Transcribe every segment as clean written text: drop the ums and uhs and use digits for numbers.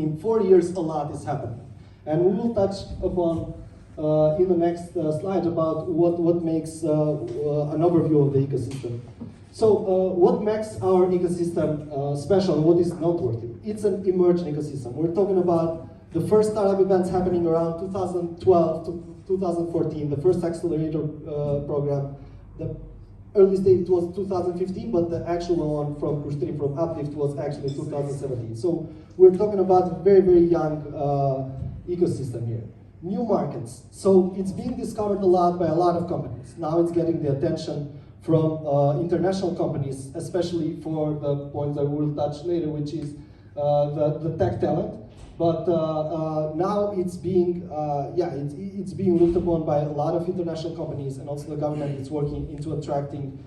in 4 years a lot is happening. And we will touch upon in the next slide about what makes an overview of the ecosystem. So what makes our ecosystem special and what is noteworthy? It's an emerging ecosystem. We're talking about the first startup events happening around 2012 to 2014, the first accelerator program. The early stage was 2015, but the actual one from Uplift was actually 2017. So we're talking about a very, very young ecosystem here. New markets. So it's being discovered a lot by a lot of companies. Now it's getting the attention from international companies, especially for the points that we'll touch later, which is the tech talent. But now it's being, it's being looked upon by a lot of international companies, and also the government is working into attracting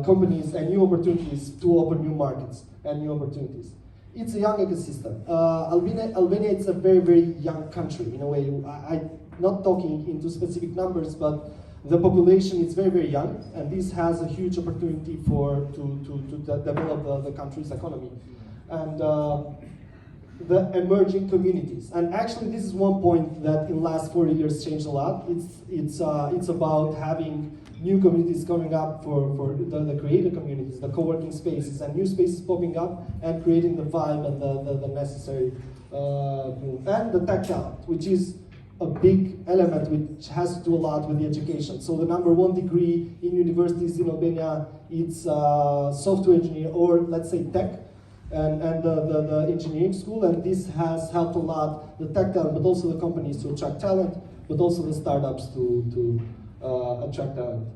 companies and new opportunities to open new markets and new opportunities. It's a young ecosystem. Albania is a very, very young country in a way. I'm not talking into specific numbers, but the population is very, very young, and this has a huge opportunity to develop the country's economy. And the emerging communities. And actually this is one point that in the last 40 years changed a lot. It's about having new communities coming up for the creator communities, the co-working spaces, and new spaces popping up and creating the vibe and the necessary, and the tech talent, which is a big element which has to do a lot with the education. So the #1 degree in universities in Albania, it's software engineer, or let's say tech, and the engineering school, and this has helped a lot the tech talent, but also the companies to attract talent, but also the startups to attract talent.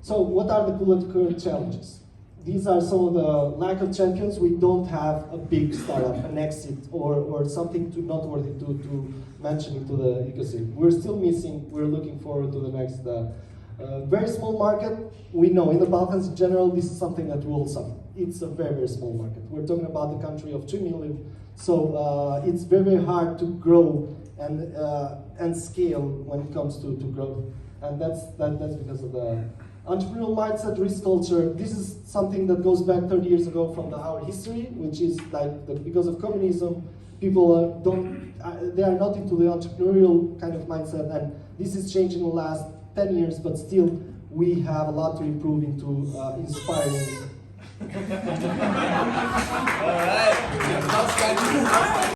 So what are the current challenges? These are some of the lack of champions. We don't have a big startup, an exit, or something noteworthy to mention into the ecosystem. We're still missing. We're looking forward to the next very small market. We know in the Balkans in general, this is something that will suffer. It's a very, very small market. We're talking about the country of 2 million, so it's very, very hard to grow and scale when it comes to growth, and that's because of the entrepreneurial mindset, risk culture. This is something that goes back 30 years ago from our history, which is like because of communism, people they are not into the entrepreneurial kind of mindset, and this is changing in the last 10 years, but still we have a lot to improve into inspiring. All right.